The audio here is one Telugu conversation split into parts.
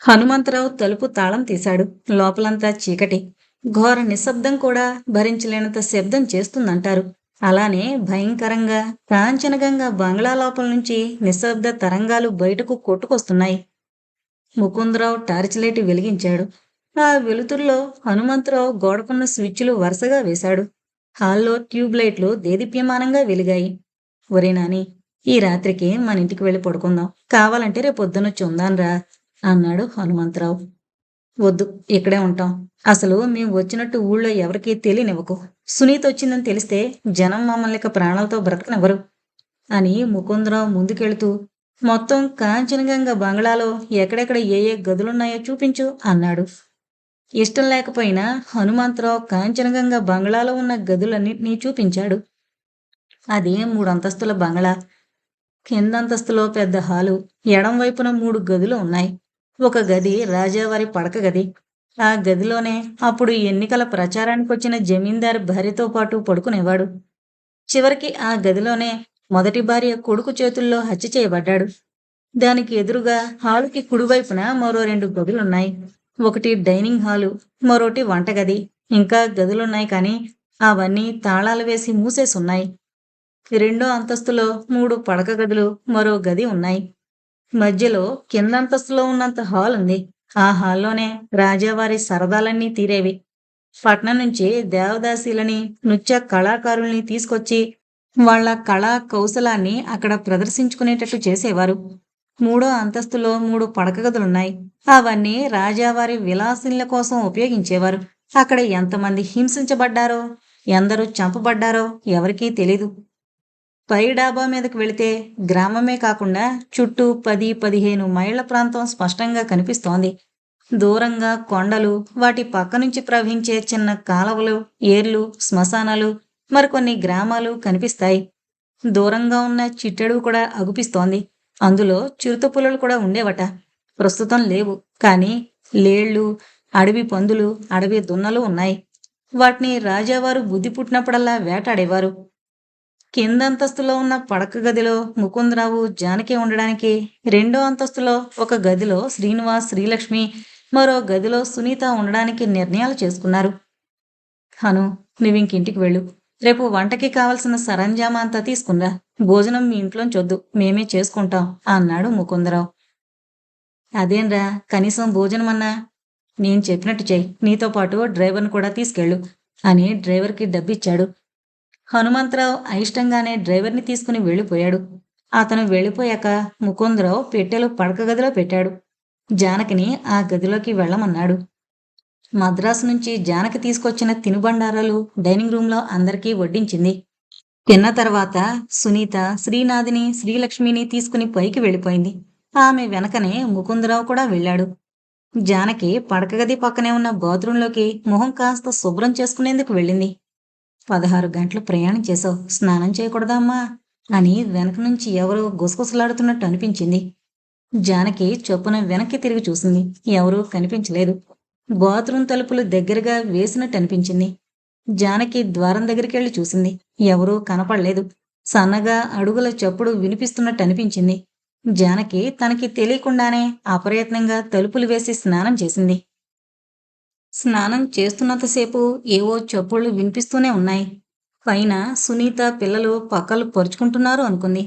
హనుమంతరావు తలుపు తాళం తీశాడు. లోపలంతా చీకటి. ఘోర నిశ్శబ్దం కూడా భరించలేనంత శబ్దం చేస్తుందంటారు. అలానే భయంకరంగా, కాంచనగంగా బంగ్లా లోపల నుంచి నిశ్శబ్ద తరంగాలు బయటకు కొట్టుకొస్తున్నాయి. ముకుందరావు టార్చ్ లైట్ వెలిగించాడు. ఆ వెలుతురులో హనుమంతరావు గోడకున్న స్విచ్లు వరుసగా వేశాడు. హాల్లో ట్యూబ్ లైట్లు దేదీప్యమానంగా వెలిగాయి. ఒరే నాని, ఈ రాత్రికి మన ఇంటికి వెళ్ళి పడుకుందాం. కావాలంటే రేపొద్దునొచ్చి ఉందాన్రా అన్నాడు హనుమంతరావు. వద్దు, ఇక్కడే ఉంటాం. అసలు మేము వచ్చినట్టు ఊళ్ళో ఎవరికీ తెలియనివ్వకు. సునీత వచ్చిందని తెలిస్తే జనం మమ్మల్ని ఇక ప్రాణాలతో బ్రతకనివ్వరు అని ముకుందరావు ముందుకెళ్తూ, మొత్తం కాంచనగంగ బంగ్లాలో ఎక్కడెక్కడ ఏ ఏ గదులున్నాయో చూపించు అన్నాడు. ఇష్టం లేకపోయినా హనుమంతరావు కాంచనగంగ బంగ్లాలో ఉన్న గదులన్నింటినీ చూపించాడు. అది 3 అంతస్తుల బంగ్లా. కిందంతస్తులో పెద్ద హాలు, ఎడం వైపున 3 గదులు ఉన్నాయి. ఒక గది రాజావారి పడక గది. ఆ గదిలోనే అప్పుడు ఎన్నికల ప్రచారానికొచ్చిన జమీందారు భార్యతో పాటు పడుకునేవాడు. చివరికి ఆ గదిలోనే మొదటి భార్య కొడుకు చేతుల్లో హత్య చేయబడ్డాడు. దానికి ఎదురుగా హాలుకి కుడివైపున మరో 2 గదులున్నాయి. ఒకటి డైనింగ్ హాలు, మరోటి వంటగది. ఇంకా గదులున్నాయి కానీ అవన్నీ తాళాలు వేసి మూసేసున్నాయి. రెండో అంతస్తులో 3 పడక గదులు, మరో గది ఉన్నాయి. మధ్యలో కిందంతస్తులో ఉన్నంత హాల్ ఉంది. ఆ హాల్లోనే రాజావారి సరదాలన్నీ తీరేవి. పట్నం నుంచి దేవదాసీలని, నృత్య కళాకారుల్ని తీసుకొచ్చి వాళ్ళ కళా కౌశలాన్ని అక్కడ ప్రదర్శించుకునేటట్టు చేసేవారు. మూడో అంతస్తులో 3 పడక గదులున్నాయి. అవన్నీ రాజావారి విలాసిన్ల కోసం ఉపయోగించేవారు. అక్కడ ఎంతమంది హింసించబడ్డారో, ఎందరూ చంపబడ్డారో ఎవరికీ తెలీదు. పై డాబా మీదకు వెళితే గ్రామమే కాకుండా చుట్టూ 10-15 మైళ్ళ ప్రాంతం స్పష్టంగా కనిపిస్తోంది. దూరంగా కొండలు, వాటి పక్క నుంచి ప్రవహించే చిన్న కాలవలు, ఏర్లు, శ్మశానాలు, మరికొన్ని గ్రామాలు కనిపిస్తాయి. దూరంగా ఉన్న చిట్టడుగు కూడా అగుపిస్తోంది. అందులో చిరుతపులులు కూడా ఉండేవట. ప్రస్తుతం లేవు, కానీ లేళ్లు, అడవి పందులు, అడవి దున్నలు ఉన్నాయి. వాటిని రాజావారు బుద్ధి పుట్టినప్పుడల్లా వేటాడేవారు. కిందంతస్తులో ఉన్న పడక గదిలో ముకుందరావు, జానకి ఉండడానికి, రెండో అంతస్తులో ఒక గదిలో శ్రీనివాస్, శ్రీలక్ష్మి, మరో గదిలో సునీత ఉండడానికి నిర్ణయాలు చేసుకున్నారు. హను, నువ్వింకింటికి వెళ్ళు. రేపు వంటకి కావలసిన సరంజామా అంతా తీసుకున్నా. భోజనం మీ ఇంట్లోంచొద్దు, మేమే చేసుకుంటాం అన్నాడు ముకుందరావు. అదేంరా, కనీసం భోజనమన్నా? నేను చెప్పినట్టు చెయ్యి. నీతో పాటు డ్రైవర్ని కూడా తీసుకెళ్ళు అని డ్రైవర్కి డబ్బిచ్చాడు. హనుమంతరావు అయిష్టంగానే డ్రైవర్ని తీసుకుని వెళ్ళిపోయాడు. అతను వెళ్ళిపోయాక ముకుందరావు పెట్టెలు పడక గదిలో పెట్టాడు. జానకిని ఆ గదిలోకి వెళ్ళమన్నాడు. మద్రాసు నుంచి జానకి తీసుకొచ్చిన తినుబండారాలు డైనింగ్ రూంలో అందరికీ వడ్డించింది. తిన్న తర్వాత సునీత, శ్రీనాథిని, శ్రీలక్ష్మిని తీసుకుని పైకి వెళ్ళిపోయింది. ఆమె వెనకనే ముకుందరావు కూడా వెళ్ళాడు. జానకి పడకగది పక్కనే ఉన్న బాత్రూంలోకి మొహం కాస్త శుభ్రం చేసుకునేందుకు వెళ్ళింది. 16 గంటలు ప్రయాణం చేశావు, స్నానం చేయకూడదా అమ్మా అని వెనక నుంచి ఎవరో గుసగుసలాడుతున్నట్టు అనిపించింది. జానకి చొప్పున వెనక్కి తిరిగి చూసింది. ఎవరూ కనిపించలేదు. బాత్రూం తలుపులు దగ్గరగా వేసినట్టు అనిపించింది. జానకి ద్వారం దగ్గరికెళ్ళి చూసింది. ఎవరూ కనపడలేదు. సన్నగా అడుగుల చప్పుడు వినిపిస్తున్నట్టు అనిపించింది. జానకి తనకి తెలియకుండానే అప్రయత్నంగా తలుపులు వేసి స్నానం చేసింది. స్నానం చేస్తున్నంతసేపు ఏవో చప్పుళ్ళు వినిపిస్తూనే ఉన్నాయి. పైన సునీత, పిల్లలు పక్కలు పరుచుకుంటున్నారు అనుకుంది.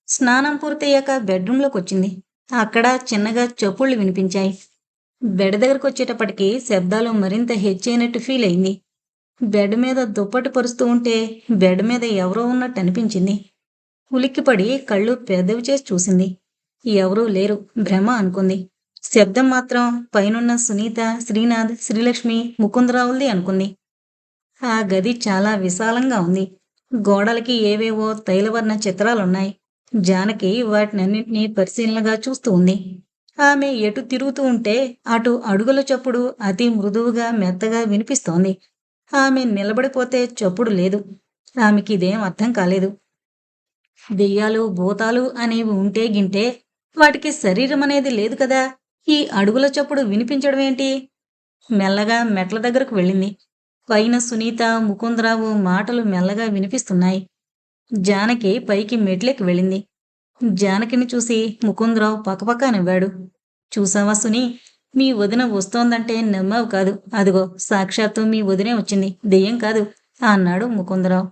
స్నానం పూర్తయ్యాక బెడ్రూంలోకి వచ్చింది. అక్కడ చిన్నగా చప్పుళ్ళు వినిపించాయి. బెడ్ దగ్గరకొచ్చేటప్పటికి శబ్దాలు మరింత హెచ్చైనట్టు ఫీల్ అయింది. బెడ్ మీద దుప్పటి పరుస్తూ ఉంటే బెడ్ మీద ఎవరో ఉన్నట్టు అనిపించింది. ఉలిక్కిపడి కళ్ళు పెద్దవి చేసి చూసింది. ఎవరూ లేరు, భ్రమ అనుకుంది. శబ్దం మాత్రం పైనున్న సునీత, శ్రీనాథ్, శ్రీలక్ష్మి, ముకుందరావుల్ది అనుకుంది. ఆ గది చాలా విశాలంగా ఉంది. గోడలకి ఏవేవో తైలవర్ణ చిత్రాలున్నాయి. జానకి వాటినన్నింటినీ పరిశీలనగా చూస్తూ ఉంది. ఆమె ఎటు తిరుగుతూ ఉంటే అటు అడుగుల చప్పుడు అతి మృదువుగా, మెత్తగా వినిపిస్తోంది. ఆమె నిలబడిపోతే చప్పుడు లేదు. ఆమెకిదేం అర్థం కాలేదు. దెయ్యాలు, భూతాలు అనేవి ఉంటే గింటే వాటికి శరీరం అనేది లేదు కదా. ఈ అడుగుల చప్పుడు వినిపించడమేంటి? మెల్లగా మెట్ల దగ్గరకు వెళ్ళింది. పైన సునీత, ముకుందరావు మాటలు మెల్లగా వినిపిస్తున్నాయి. జానకి పైకి మెట్లెక్కి వెళ్ళింది. జానకిని చూసి ముకుందరావు పకపకా నవ్వాడు. చూసావా సునీ, మీ వదిన వస్తోందంటే నమ్మావు కాదు. అదిగో సాక్షాత్తు మీ వదినే వచ్చింది, దెయ్యం కాదు అన్నాడు ముకుందరావు.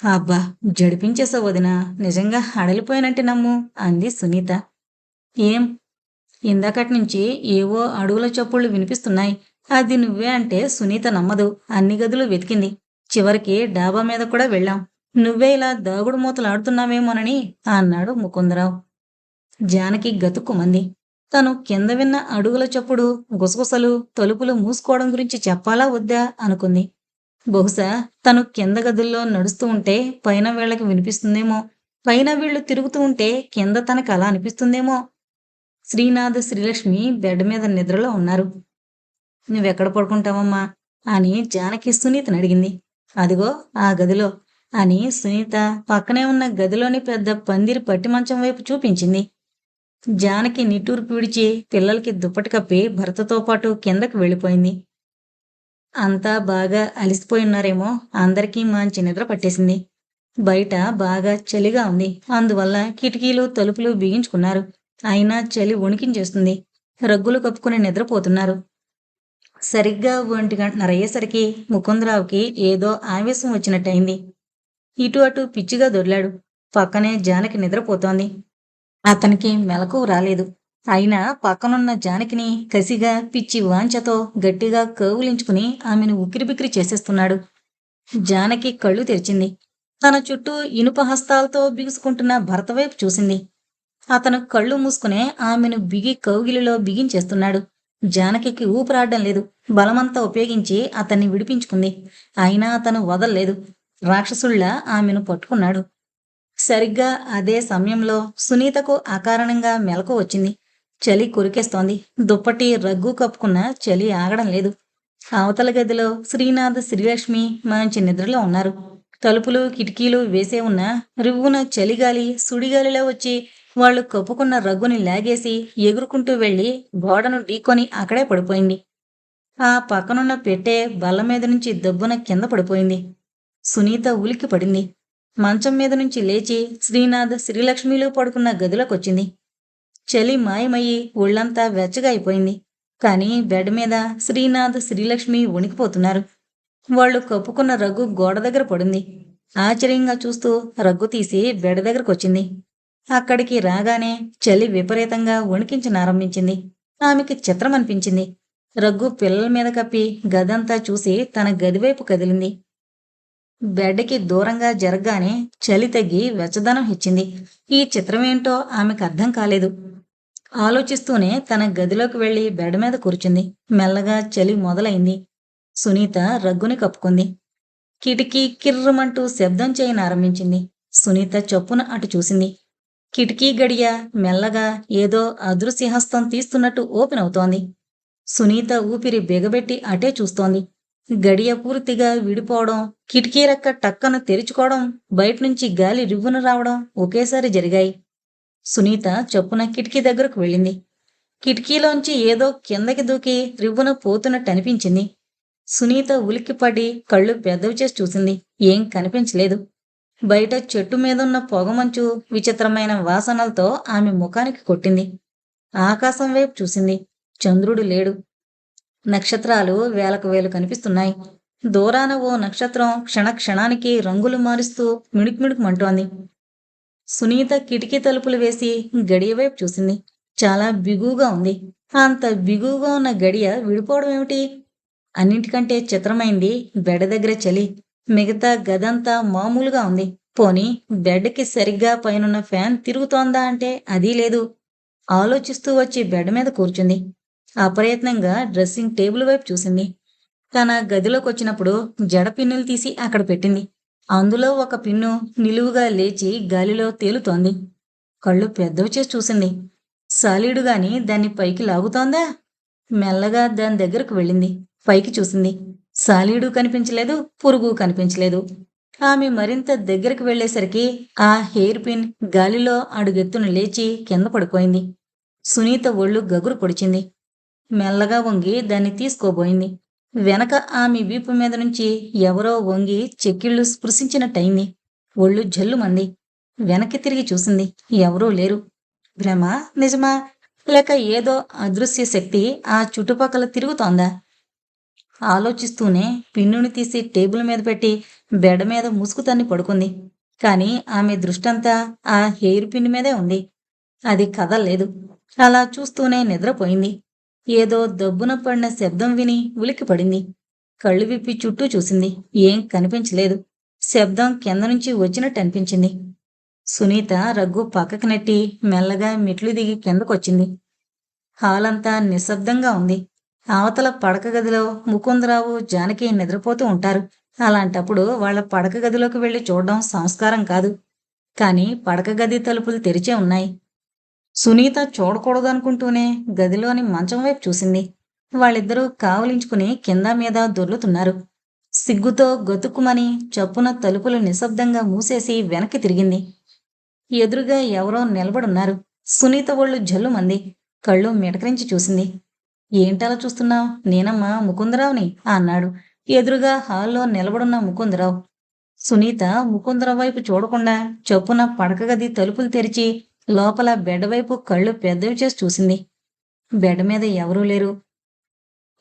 అబ్బా, జడిపించేసావు వదినా, నిజంగా హడలిపోయానంటే నమ్ము అంది సునీత. ఏం? ఇందాకట్నుంచి ఏవో అడుగుల చప్పుళ్ళు వినిపిస్తున్నాయి. అది నువ్వే అంటే సునీత నమ్మదు. అన్ని గదులు వెతికింది. చివరికి డాబా మీద కూడా వెళ్ళాం. నువ్వే ఇలా దాగుడు మూతలాడుతున్నావేమోనని అన్నాడు ముకుందరావు. జానకి గతుక్కుమంది. తను కింద విన్న అడుగుల చప్పుడు, గుసగుసలు, తలుపులు మూసుకోవడం గురించి చెప్పాలా వద్దా అనుకుంది. బహుశా తను కింద గదుల్లో నడుస్తూ ఉంటే పైన వీళ్ళకి వినిపిస్తుందేమో, పైన వీళ్ళు తిరుగుతూ ఉంటే కింద తనకు అలా అనిపిస్తుందేమో. శ్రీనాథ్, శ్రీలక్ష్మి బెడ్ మీద నిద్రలో ఉన్నారు. నువ్వెక్కడ పడుకుంటావమ్మా అని జానకి సునీతని అడిగింది. అదిగో ఆ గదిలో అని సునీత పక్కనే ఉన్న గదిలోని పెద్ద పందిరి పట్టి మంచం వైపు చూపించింది. జానకి నిట్టూర్పు విడిచి పిల్లలకి దుప్పటి కప్పి భర్తతో పాటు కిందకు వెళ్ళిపోయింది. అంతా బాగా అలిసిపోయున్నారేమో, అందరికీ మంచి నిద్ర పట్టేసింది. బయట బాగా చలిగా ఉంది. అందువల్ల కిటికీలు, తలుపులు బిగించుకున్నారు. అయినా చలి వణికించేస్తుంది. రగ్గులు కప్పుకుని నిద్రపోతున్నారు. సరిగ్గా 1:30 అయ్యేసరికి ముకుందరావుకి ఏదో ఆవేశం వచ్చినట్టయింది. ఇటు అటు పిచ్చిగా దొర్లాడు. పక్కనే జానకి నిద్రపోతోంది. అతనికి మెలకువ రాలేదు. అయినా పక్కనున్న జానకిని కసిగా, పిచ్చి వాంఛతో గట్టిగా కౌగిలించుకుని ఆమెను ఉక్కిరిబిక్కిరి చేసేస్తున్నాడు. జానకి కళ్ళు తెరిచింది. తన చుట్టూ ఇనుప హస్తాలతో బిగుసుకుంటున్న భర్త వైపు చూసింది. అతను కళ్ళు మూసుకునే ఆమెను బిగి కౌగిలిలో బిగించేస్తున్నాడు. జానకికి ఊపిరాడడం లేదు. బలమంతా ఉపయోగించి అతన్ని విడిపించుకుంది. అయినా అతను వదల్లేదు. రాక్షసుళ్లా ఆమెను పట్టుకున్నాడు. సరిగ్గా అదే సమయంలో సునీతకు అకారణంగా మెలకు వచ్చింది. చలి కొరికేస్తోంది. దుప్పటి, రగ్గు కప్పుకున్న చలి ఆగడం లేదు. అవతల గదిలో శ్రీనాథ్, శ్రీలక్ష్మి మంచి నిద్రలో ఉన్నారు. తలుపులు, కిటికీలు వేసే ఉన్న రివ్వున చలిగాలి సుడిగాలిలో వచ్చి వాళ్ళు కప్పుకున్న రగ్గుని లాగేసి ఎగురుకుంటూ వెళ్లి గోడను ఢీకొని అక్కడే పడిపోయింది. ఆ పక్కనున్న పెట్టె బల్ల మీద నుంచి దబ్బున కింద పడిపోయింది. సునీత ఉలిక్కి పడింది. మంచం మీద నుంచి లేచి శ్రీనాథ్, శ్రీలక్ష్మిలు పడుకున్న గదిలోకొచ్చింది. చలి మాయమయ్యి ఒళ్ళంతా వెచ్చగా అయిపోయింది. కానీ బెడ్ మీద శ్రీనాథ్, శ్రీలక్ష్మి వణికిపోతున్నారు. వాళ్ళు కప్పుకున్న రగ్గు గోడ దగ్గర పడింది. ఆశ్చర్యంగా చూస్తూ రగ్గు తీసి బెడ్ దగ్గరకొచ్చింది. అక్కడికి రాగానే చలి విపరీతంగా వణికించనారంభించింది. ఆమెకి చిత్రం అనిపించింది. రగ్గు పిల్లల మీద కప్పి గదంతా చూసి తన గదివైపు కదిలింది. బెడ్కి దూరంగా జరగగానే చలి తగ్గి వెచ్చదనం హెచ్చింది. ఈ చిత్రమేంటో ఆమెకు అర్థం కాలేదు. ఆలోచిస్తూనే తన గదిలోకి వెళ్లి బెడ్ మీద కూర్చుంది. మెల్లగా చలి మొదలైంది. సునీత రగ్గుని కప్పుకుంది. కిటికీ కిర్రుమంటూ శబ్దం చేయనారంభించింది. సునీత చొప్పున అటు చూసింది. కిటికీ గడియ మెల్లగా ఏదో అదృశ్యహస్తం తీస్తున్నట్టు ఓపెన్ అవుతోంది. సునీత ఊపిరి బిగబెట్టి అటే చూస్తోంది. గడియ పూర్తిగా విడిపోవడం, కిటికీ రెక్క టక్కన తెరుచుకోవడం, బయటనుంచి గాలి రివ్వున రావడం ఒకేసారి జరిగాయి. సునీత చొప్పున కిటికీ దగ్గరకు వెళ్ళింది. కిటికీలోంచి ఏదో కిందకి దూకి రివ్వున పోతున్నట్టు అనిపించింది. సునీత ఉలిక్కిపడి కళ్ళు పెద్దవి చేసి చూసింది. ఏం కనిపించలేదు. బయట చెట్టు మీదున్న పొగమంచు విచిత్రమైన వాసనలతో ఆమె ముఖానికి కొట్టింది. ఆకాశం వైపు చూసింది. చంద్రుడు లేడు. నక్షత్రాలు వేలకు వేలు కనిపిస్తున్నాయి. దూరాన ఓ నక్షత్రం క్షణక్షణానికి రంగులు మారుస్తూ మిణుకుమిణుకుమంటోంది. సునీత కిటికీ తలుపులు వేసి గడియ వైపు చూసింది. చాలా బిగువుగా ఉంది. అంత బిగువుగా ఉన్న గడియ విడిపోవడం ఏమిటి? అన్నింటికంటే చిత్రమైంది బెడ్ దగ్గర చలి. మిగతా గదంతా మామూలుగా ఉంది. పోనీ బెడ్కి సరిగ్గా పైనున్న ఫ్యాన్ తిరుగుతోందా అంటే అదీ లేదు. ఆలోచిస్తూ వచ్చి బెడ్ మీద కూర్చుంది. అప్రయత్నంగా డ్రెస్సింగ్ టేబుల్ వైపు చూసింది. తన గదిలోకొచ్చినప్పుడు జడ పిన్నులు తీసి అక్కడ పెట్టింది. అందులో ఒక పిన్ను నిలువుగా లేచి గాలిలో తేలుతోంది. కళ్ళు పెద్దవి చేసి చూసింది. సాలీడుగాని దాన్ని పైకి లాగుతోందా? మెల్లగా దాని దగ్గరకు వెళ్ళింది. పైకి చూసింది. సాలీడు కనిపించలేదు, పురుగు కనిపించలేదు. ఆమె మరింత దగ్గరికి వెళ్లేసరికి ఆ హెయిర్ పిన్ గాలిలో అడుగెత్తున లేచి కింద పడిపోయింది. సునీత ఒళ్ళు గగురు పొడిచింది. మెల్లగా వంగి దాన్ని తీసుకోబోయింది. వెనక ఆమె వీపు మీద నుంచి ఎవరో వంగి చెక్కిళ్ళు స్పృశించినట్టయింది. ఒళ్ళు జల్లుమంది. వెనక్కి తిరిగి చూసింది. ఎవరూ లేరు. భ్రమ, నిజమా? లేక ఏదో అదృశ్య శక్తి ఆ చుట్టుపక్కల తిరుగుతోందా? ఆలోచిస్తూనే పిన్నుని తీసి టేబుల్ మీద పెట్టి బెడ్ మీద ముసుగు తన్ని పడుకుంది. కానీ ఆమె దృష్టంతా ఆ హెయిర్ పిన్ మీదే ఉంది. అది కదల్లేదు. అలా చూస్తూనే నిద్రపోయింది. ఏదో దబ్బున పడిన శబ్దం విని ఉలిక్కిపడింది. కళ్ళు విప్పి చుట్టూ చూసింది. ఏం కనిపించలేదు. శబ్దం కింద నుంచి వచ్చినట్టు అనిపించింది. సునీత రగ్గు పక్కకి నెట్టి మెల్లగా మెట్లు దిగి కిందకొచ్చింది. హాలంతా నిశ్శబ్దంగా ఉంది. అవతల పడక గదిలో ముకుందరావు, జానకి నిద్రపోతూ ఉంటారు. అలాంటప్పుడు వాళ్ళ పడక గదిలోకి వెళ్లి చూడడం సంస్కారం కాదు. కానీ పడక గది తలుపులు తెరిచే ఉన్నాయి. సునీత చూడకూడదనుకుంటూనే గదిలోని మంచం వైపు చూసింది. వాళ్ళిద్దరూ కావలించుకుని కింద మీద దొర్లుతున్నారు. సిగ్గుతో గతుక్కుమని చప్పున తలుపులు నిశ్శబ్దంగా మూసేసి వెనక్కి తిరిగింది. ఎదురుగా ఎవరో నిలబడున్నారు. సునీత ఒళ్ళు జల్లుమంది. కళ్ళు మిటకరించి చూసింది. ఏంటలా చూస్తున్నావు? నేనమ్మా ముకుందరావుని అన్నాడు ఎదురుగా హాల్లో నిలబడున్న ముకుందరావు. సునీత ముకుందరావు వైపు చూడకుండా చొప్పున పడకగది తలుపులు తెరిచి లోపల బెడ్ వైపు కళ్ళు పెద్దవి చేసి చూసింది. బెడ్ మీద ఎవరూ లేరు.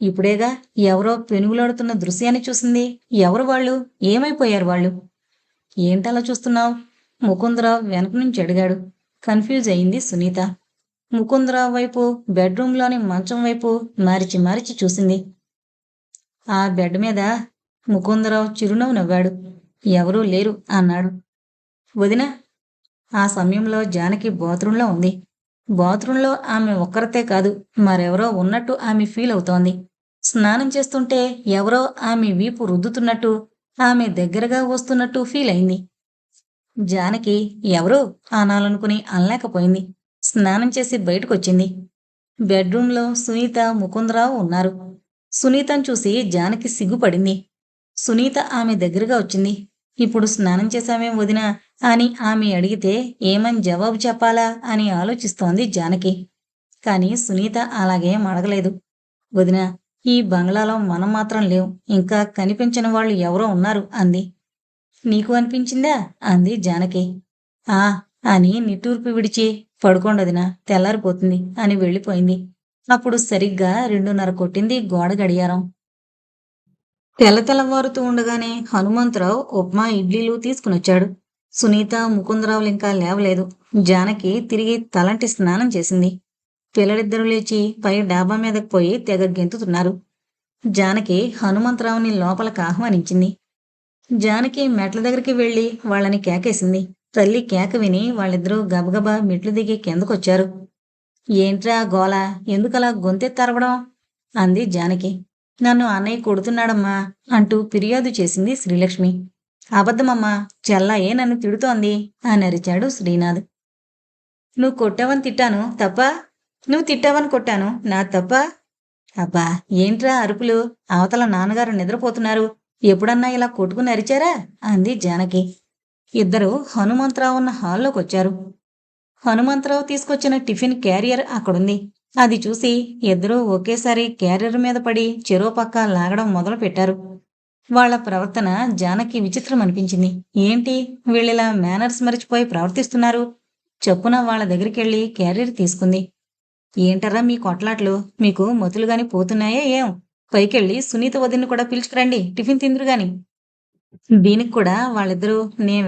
ఇప్పుడేగా ఎవరో పెనుగులాడుతున్న దృశ్యాన్ని చూసింది. ఎవరు వాళ్ళు? ఏమైపోయారు వాళ్ళు? ఏంటలా చూస్తున్నావు? ముకుందరావు వెనక నుంచి అడిగాడు. కన్ఫ్యూజ్ అయింది సునీత. ముకుందరావు వైపు, బెడ్రూంలోని మంచం వైపు మరిచి మరిచి చూసింది. ఆ బెడ్ మీద ముకుందరావు చిరునవ్వు నవ్వాడు. ఎవరూ లేరు అన్నాడు. వదినా? ఆ సమయంలో జానకి బాత్రూంలో ఉంది. బాత్రూంలో ఆమె ఒక్కరితే కాదు, మరెవరో ఉన్నట్టు ఆమె ఫీల్ అవుతోంది. స్నానం చేస్తుంటే ఎవరో ఆమె వీపు రుద్దుతున్నట్టు, ఆమె దగ్గరగా వస్తున్నట్టు ఫీల్ అయింది. జానకి ఎవరు అనాలనుకుని అనలేకపోయింది. స్నానం చేసి బయటకొచ్చింది. బెడ్రూంలో సునీత, ముకుందరావు ఉన్నారు. సునీతను చూసి జానకి సిగ్గుపడింది. సునీత ఆమె దగ్గరగా వచ్చింది. ఇప్పుడు స్నానం చేశామేం వదినా అని ఆమె అడిగితే ఏమని జవాబు చెప్పాలా అని ఆలోచిస్తోంది జానకి. కాని సునీత అలాగేం అడగలేదు. వదినా, ఈ బంగ్లాలో మనం మాత్రం లేవు. ఇంకా కనిపించని వాళ్ళు ఎవరో ఉన్నారు అంది. నీకు అనిపించిందా అంది జానకి. ఆ అని నిట్టూర్పు విడిచి పడుకోండొదినా, తెల్లారిపోతుంది అని వెళ్ళిపోయింది. అప్పుడు సరిగ్గా 2:30 కొట్టింది గోడ గడియారం. తెల్లవారుతూ ఉండగానే హనుమంతరావు ఉప్మా, ఇడ్లీలు తీసుకునొచ్చాడు. సునీత, ముకుందరావులింకా లేవలేదు. జానకి తిరిగి తలంటి స్నానం చేసింది. పిల్లలిద్దరూ లేచి పై డాబా మీదకు పోయి తెగ గెంతుతున్నారు. జానకి హనుమంతరావుని లోపలికి ఆహ్వానించింది. జానకి మెట్ల దగ్గరికి వెళ్లి వాళ్ళని కేకేసింది. తల్లి కేక విని వాళ్ళిద్దరూ గబగబా మెట్లు దిగి కిందకొచ్చారు. ఏంట్రా గోల? ఎందుకలా గొంతెత్తరవడం అంది జానకి. నన్ను అన్నయ్య కొడుతున్నాడమ్మా అంటూ ఫిర్యాదు చేసింది శ్రీలక్ష్మి. అబద్ధమమ్మా, చెల్లాయే నన్ను తిడుతోంది అని అరిచాడు శ్రీనాథ్. నువ్వు కొట్టావని తిట్టాను తప్ప? నువ్వు తిట్టావని కొట్టాను, నా తప్ప? అబ్బా, ఏంట్రా అరుపులు? అవతల నాన్నగారు నిద్రపోతున్నారు. ఎప్పుడన్నా ఇలా కొట్టుకుని అరిచారా అంది జానకి. ఇద్దరు హనుమంతరావు ఉన్న హాల్లోకొచ్చారు. హనుమంతరావు తీసుకొచ్చిన టిఫిన్ క్యారియర్ అక్కడుంది. అది చూసి ఇద్దరూ ఒకేసారి క్యారియర్ మీద పడి చెరో పక్క లాగడం మొదలు పెట్టారు. వాళ్ల ప్రవర్తన జానకి విచిత్రం అనిపించింది. ఏంటి వీళ్ళిలా మేనర్స్ మరిచిపోయి ప్రవర్తిస్తున్నారు? చప్పున వాళ్ళ దగ్గరికెళ్ళి క్యారియర్ తీసుకుంది. ఏంటర్రా మీ కొట్లాట్లు? మీకు మతులుగాని పోతున్నాయా ఏం? పైకెళ్ళి సునీత వదిన్ని కూడా పిలుచుకురండి, టిఫిన్ తిందురుగాని. దీనికి కూడా వాళ్ళిద్దరూ నేను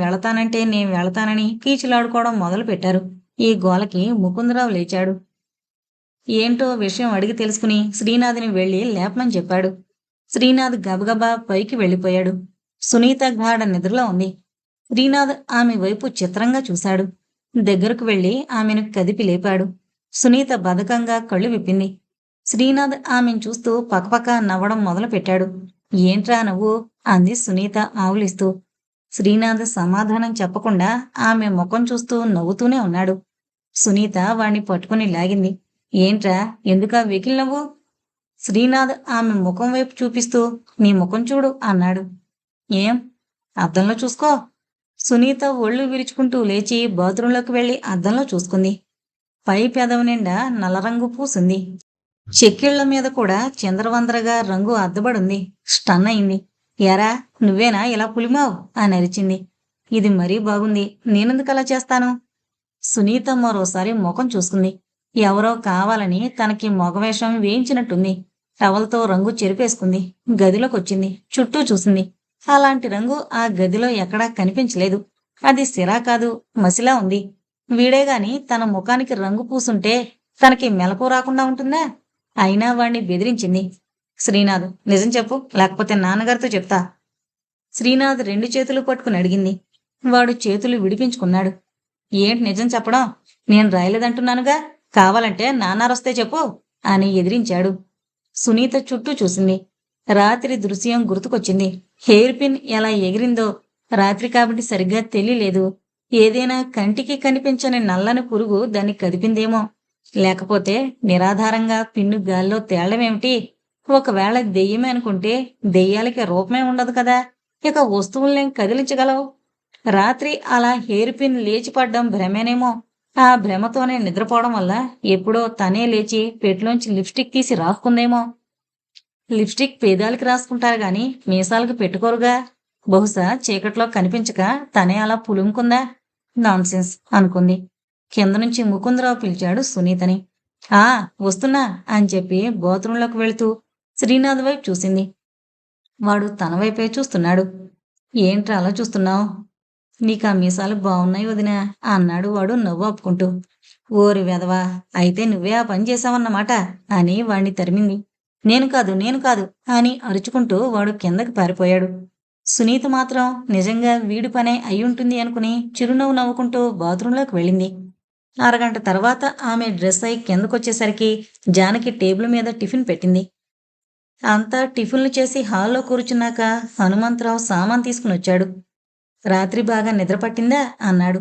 వెళతానని కీచులాడుకోవడం మొదలు పెట్టారు. ఈ గోలకి ముకుందరావు లేచాడు. ఏంటో విషయం అడిగి తెలుసుకుని శ్రీనాథ్ని వెళ్లి లేపమని చెప్పాడు. శ్రీనాథ్ గబగబా పైకి వెళ్ళిపోయాడు. సునీత గాఢ నిద్రలో ఉంది. శ్రీనాథ్ ఆమె వైపు చిత్రంగా చూశాడు. దగ్గరకు వెళ్లి ఆమెను కదిపి లేపాడు. సునీత బద్ధకంగా కళ్ళు విప్పింది. శ్రీనాథ్ ఆమెను చూస్తూ పకపక నవ్వడం మొదలుపెట్టాడు. ఏంట్రా నువ్వు అంది సునీత ఆవులిస్తూ. శ్రీనాథ్ సమాధానం చెప్పకుండా ఆమె ముఖం చూస్తూ నవ్వుతూనే ఉన్నాడు. సునీత వాణ్ణి పట్టుకుని లాగింది. ఏంట్రా, ఎందుకా వెకిలి నవ్వు? శ్రీనాథ్ ఆమె ముఖం వైపు చూపిస్తూ నీ ముఖం చూడు అన్నాడు. ఏం? అద్దంలో చూసుకో. సునీత ఒళ్ళు విరుచుకుంటూ లేచి బాత్రూంలోకి వెళ్లి అద్దంలో చూసుకుంది. పై పెదవి నిండా నల్లరంగు పూసింది. చెక్కిళ్ల మీద కూడా చిందరవందరగా రంగు అద్దబడుంది. స్టన్ అయింది. ఎరా, నువ్వేనా ఇలా పులిమావు అని అరిచింది. ఇది మరీ బాగుంది, నేనెందుకలా చేస్తాను? సునీత మరోసారి ముఖం చూసుకుంది. ఎవరో కావాలని తనకి మగవేషం వేయించినట్టుంది. టవల్తో రంగు చెరిపేసుకుంది. గదిలోకొచ్చింది. చుట్టూ చూసింది. అలాంటి రంగు ఆ గదిలో ఎక్కడా కనిపించలేదు. అది సిరా కాదు, మసిలా ఉంది. వీడేగాని తన ముఖానికి రంగు పూసుంటే తనకి మెలకు రాకుండా ఉంటుందా? అయినా వాణ్ణి బెదిరించింది. శ్రీనాథ్, నిజం చెప్పు, లేకపోతే నాన్నగారితో చెప్తా. శ్రీనాథ్ 2 చేతులు పట్టుకుని అడిగింది. వాడు చేతులు విడిపించుకున్నాడు. ఏంటి నిజం చెప్పడం? నేను రాయలేదంటున్నానుగా. కావాలంటే నాన్నారొస్తే చెప్పు అని ఎదిరించాడు. సునీత చుట్టూ చూసింది. రాత్రి దృశ్యం గుర్తుకొచ్చింది. హెయిర్ పిన్ ఎలా ఎగిరిందో. రాత్రి కాబట్టి సరిగ్గా తెలియలేదు. ఏదైనా కంటికి కనిపించని నల్లని పురుగు దాన్ని కదిపిందేమో. లేకపోతే నిరాధారంగా పిన్ను గాల్లో తేలడమేమిటి? ఒకవేళ దెయ్యమే అనుకుంటే దెయ్యాలకి రూపమే ఉండదు కదా. ఇక వస్తువుల్నేం కదిలించగలవు? రాత్రి అలా హెయిర్ పిన్ లేచిపడ్డం భ్రమేనేమో. ఆ భ్రమతోనే నిద్రపోవడం వల్ల ఎప్పుడో తనే లేచి పెట్లోంచి లిప్స్టిక్ తీసి రాసుకుందేమో. లిప్స్టిక్ పేదాలకి రాసుకుంటారు గాని మీసాలకు పెట్టుకోరుగా. బహుశా చీకట్లో కనిపించక తనే అలా పులుముకుందా? నాన్సెన్స్ అనుకుంది. కింద నుంచి ముకుందరావు పిలిచాడు సునీతని. ఆ, వస్తున్నా అని చెప్పి బాత్రూంలోకి వెళుతూ శ్రీనాథ్ వైపు చూసింది. వాడు తన వైపే చూస్తున్నాడు. ఏంట్రా అలా చూస్తున్నావు? నీకా మీసాలు బాగున్నాయి వదినా అన్నాడు వాడు నవ్వు ఆపుకుంటూ. ఓరి వెధవా, అయితే నువ్వే ఆ పని చేశావన్నమాట అని వాణ్ణి తరిమింది. నేను కాదు అని అరుచుకుంటూ వాడు కిందకి పారిపోయాడు. సునీత మాత్రం నిజంగా వీడి పనే అయ్యుంటుంది అనుకుని చిరునవ్వు నవ్వుకుంటూ బాత్రూంలోకి వెళ్ళింది. అరగంట తర్వాత ఆమె డ్రెస్ అయి కిందకొచ్చేసరికి జానకి టేబుల్ మీద టిఫిన్ పెట్టింది. అంతా టిఫిన్లు చేసి హాల్లో కూర్చున్నాక హనుమంతరావు సామాన్ తీసుకునొచ్చాడు. రాత్రి బాగా నిద్రపట్టిందా అన్నాడు.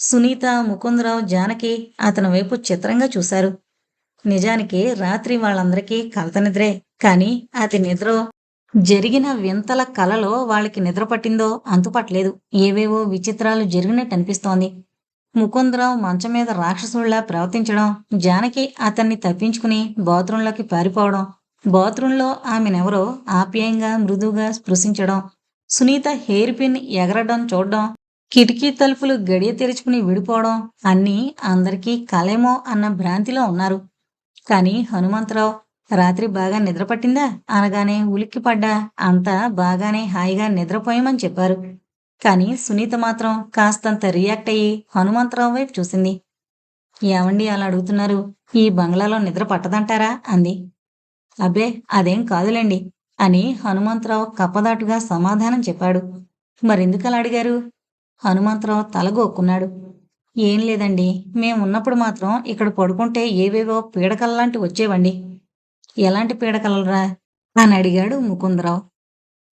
సునీత, ముకుందరావు, జానకి అతని వైపు చిత్రంగా చూశారు. నిజానికి రాత్రి వాళ్ళందరికీ కలత నిద్రే. కాని అది నిద్రో జరిగిన వింతల కలలో వాళ్ళకి నిద్ర పట్టిందో అంతుపట్టలేదు. ఏవేవో విచిత్రాలు జరిగినట్టనిపిస్తోంది. ముకుందరావు మంచం మీద రాక్షసుల్లా ప్రవర్తించడం, జానకి అతన్ని తప్పించుకుని బాత్రూంలోకి పారిపోవడం, బాత్రూంలో ఆమెనెవరో ఆప్యాయంగా మృదువుగా స్పృశించడం, సునీత హెయిర్ పిన్ ఎగరడం చూడ్డం, కిటికీ తలుపులు గడియ తెరుచుకుని విడిపోవడం అన్నీ అందరికీ కలేమో అన్న భ్రాంతిలో ఉన్నారు. కాని హనుమంతరావు రాత్రి బాగా నిద్రపట్టిందా అనగానే ఉలిక్కిపడ్డా. అంతా బాగానే హాయిగా నిద్రపోయామని చెప్పారు. కాని సునీత మాత్రం కాస్తంత రియాక్ట్ అయ్యి హనుమంతరావు వైపు చూసింది. ఏమండి అలా అడుగుతున్నారు? ఈ బంగ్లాలో నిద్ర పట్టదంటారా అంది. అబ్బే, అదేం కాదులేండి అని హనుమంతరావు కప్పదాటుగా సమాధానం చెప్పాడు. మరెందుకలా అడిగారు? హనుమంతరావు తలగొక్కున్నాడు. ఏం లేదండి, మేమున్నప్పుడు మాత్రం ఇక్కడ పడుకుంటే ఏవేవో పీడకలలాంటి వచ్చేవండి. ఎలాంటి పీడకలరా అని అడిగాడు ముకుందరావు.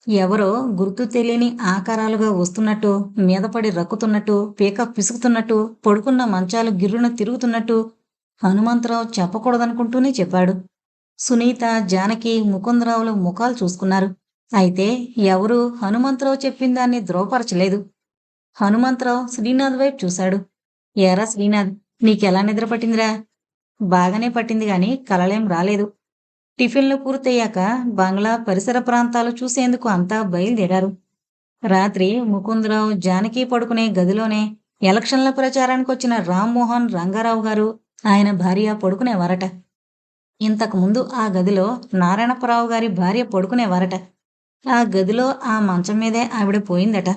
ఎవరో గుర్తు తెలియని ఆకారాలుగా వస్తున్నట్టు, మీదపడి రక్కుతున్నట్టు, పీక పిసుకుతున్నట్టు, పడుకున్న మంచాలు గిర్రున తిరుగుతున్నట్టు హనుమంతరావు చెప్పకూడదనుకుంటూనే చెప్పాడు. సునీత, జానకి, ముకుందరావులు ముఖాలు చూసుకున్నారు. అయితే ఎవరూ హనుమంతరావు చెప్పిన దాన్ని ధ్రువపరచలేదు. హనుమంతరావు శ్రీనాథ్ వైపు చూశాడు. ఏరా శ్రీనాథ్, నీకెలా నిద్ర పట్టిందిరా? బాగానే పట్టింది గాని కలలేం రాలేదు. టిఫిన్లు పూర్తయ్యాక బంగ్లా పరిసర ప్రాంతాలు చూసేందుకు అంతా బయలుదేరారు. రాత్రి ముకుందరావు, జానకి పడుకునే గదిలోనే ఎలక్షన్ల ప్రచారానికి వచ్చిన రామ్మోహన్ రంగారావు గారు, ఆయన భార్య పడుకునేవారట. ఇంతకుముందు ఆ గదిలో నారాయణపరావు గారి భార్య పడుకునేవారట. ఆ గదిలో ఆ మంచం మీదే ఆవిడ పోయిందట.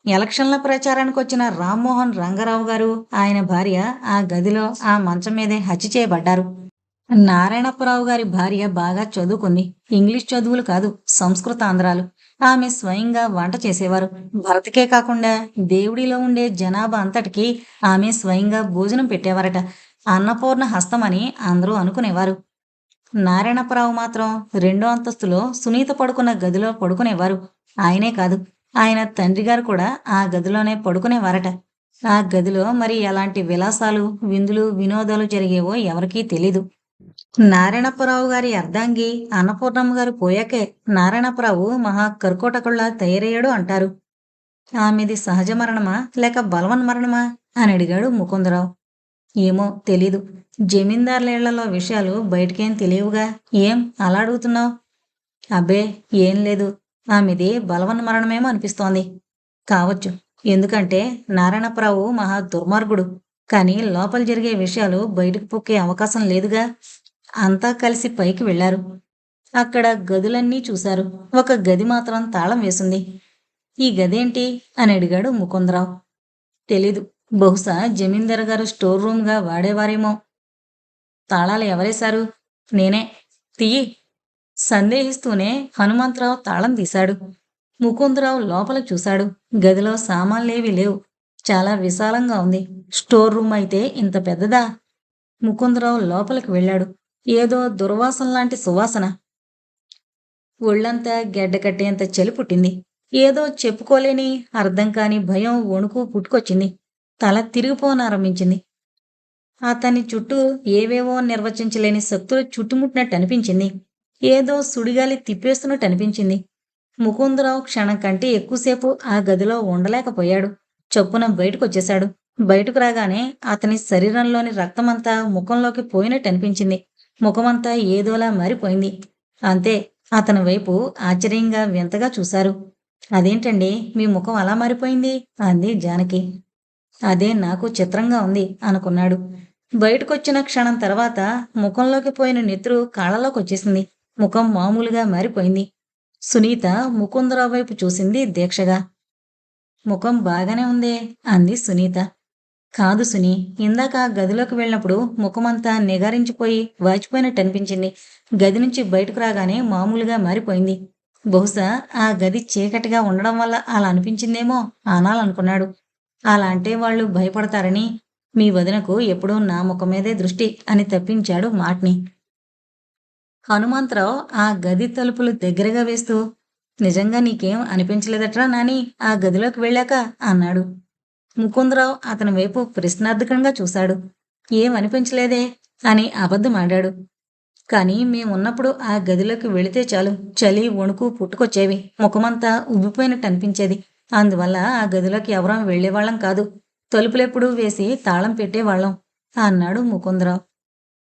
ఎలక్షన్ల ప్రచారానికి వచ్చిన రామ్మోహన్ రంగారావు గారు, ఆయన భార్య ఆ గదిలో ఆ మంచం మీదే హత్య చేయబడ్డారు. నారాయణపరావు గారి భార్య బాగా చదువుకుంది. ఇంగ్లీష్ చదువులు కాదు, సంస్కృతాంధ్రాలు. ఆమె స్వయంగా వంట చేసేవారు. భర్తకే కాకుండా దేవుడిలో ఉండే జనాభా అంతటికీ ఆమె స్వయంగా భోజనం పెట్టేవారట. అన్నపూర్ణ హస్తమని అందరూ అనుకునేవారు. నారాయణపరావు మాత్రం 2వ అంతస్తులో సునీత పడుకున్న గదిలో పడుకునేవారు. ఆయనే కాదు, ఆయన తండ్రిగారు కూడా ఆ గదిలోనే పడుకునేవారట. ఆ గదిలో మరి ఎలాంటి విలాసాలు, విందులు, వినోదాలు జరిగేవో ఎవరికీ తెలీదు. నారాయణపరావు గారి అర్ధాంగి అన్నపూర్ణమ్మ గారు పోయాకే నారాయణపరావు మహా కర్కోటకుల్లా తయారయ్యాడు అంటారు. ఆమెది సహజ మరణమా లేక బలవన్మరణమా అని అడిగాడు ముకుందరావు. ఏమో తెలీదు. జమీందార్లేళ్లలో విషయాలు బయటికేం తెలియవుగా. ఏం అలా అడుగుతున్నావు? అబ్బే, ఏం లేదు. ఆమెది బలవన్మరణమేమో అనిపిస్తోంది. కావచ్చు. ఎందుకంటే నారాయణప్రావు మహా దుర్మార్గుడు. కానీ లోపల జరిగే విషయాలు బయటకు పొక్కే అవకాశం లేదుగా. అంతా కలిసి పైకి వెళ్లారు. అక్కడ గదులన్నీ చూశారు. ఒక గది మాత్రం తాళం వేసింది. ఈ గదేంటి అని అడిగాడు ముకుందరావు. తెలీదు. బహుశా జమీందారు గారు స్టోర్ రూమ్గా వాడేవారేమో. తాళాలు ఎవరేశారు? నేనే. తీయి. సందేహిస్తూనే హనుమంతరావు తాళం తీశాడు. ముకుందరావు లోపల చూశాడు. గదిలో సామాన్లేవీ లేవు. చాలా విశాలంగా ఉంది. స్టోర్ రూమ్ అయితే ఇంత పెద్దదా? ముకుందరావు లోపలికి వెళ్ళాడు. ఏదో దుర్వాసనలాంటి సువాసన. ఒళ్ళంతా గెడ్డకట్టేంత చలి పుట్టింది. ఏదో చెప్పుకోలేని అర్థం కాని భయం, వణుకు పుట్టుకొచ్చింది. తల తిరిగిపోనారంభించింది. అతని చుట్టూ ఏవేవో నిర్వచించలేని శక్తులు చుట్టుముట్టినట్టు అనిపించింది. ఏదో సుడిగాలి తిప్పేస్తున్నట్టు అనిపించింది. ముకుందరావు క్షణం కంటే ఎక్కువసేపు ఆ గదిలో ఉండలేకపోయాడు. చొప్పున బయటకొచ్చేశాడు. బయటకు రాగానే అతని శరీరంలోని రక్తమంతా ముఖంలోకి పోయినట్టు అనిపించింది. ముఖమంతా ఏదోలా మారిపోయింది. అంతే. అతని వైపు ఆశ్చర్యంగా వింతగా చూశారు. అదేంటండి మీ ముఖం అలా మారిపోయింది అంది జానకి. అదే నాకు చిత్రంగా ఉంది అనుకున్నాడు. బయటకొచ్చిన క్షణం తర్వాత ముఖంలోకి పోయిన నెత్తురు కాళ్ళలోకి వచ్చేసింది. ముఖం మామూలుగా మారిపోయింది. సునీత ముకుందరావు వైపు చూసింది దీక్షగా. ముఖం బాగానే ఉందే అంది సునీత. కాదు సునీ, ఇందాక ఆ గదిలోకి వెళ్ళినప్పుడు ముఖమంతా నిగారించిపోయి వాచిపోయినట్టు అనిపించింది. గది నుంచి బయటకు రాగానే మామూలుగా మారిపోయింది. బహుశా ఆ గది చీకటిగా ఉండడం వల్ల అలా అనిపించిందేమో అనాలనుకున్నాడు. అలా అంటే వాళ్ళు భయపడతారని మీ వదినకు ఎప్పుడూ నా ముఖం మీదే దృష్టి అని తప్పించాడు మాటని. హనుమంతరావు ఆ గది తలుపులు దగ్గరగా వేస్తూ, నిజంగా నీకేం అనిపించలేదట్రా నాని ఆ గదిలోకి వెళ్ళాక అన్నాడు. ముకుందరావు అతని వైపు ప్రశ్నార్థకంగా చూశాడు. ఏం అనిపించలేదే అని అబద్ధమాడాడు. కానీ మేమున్నప్పుడు ఆ గదిలోకి వెళితే చాలు చలి, వణుకు పుట్టుకొచ్చేవి. ముఖమంతా ఉబ్బిపోయినట్టు అనిపించేది. అందువల్ల ఆ గదిలోకి ఎవరం వెళ్లేవాళ్లం కాదు. తలుపులెప్పుడూ వేసి తాళం పెట్టేవాళ్లం అన్నాడు ముకుందరావు.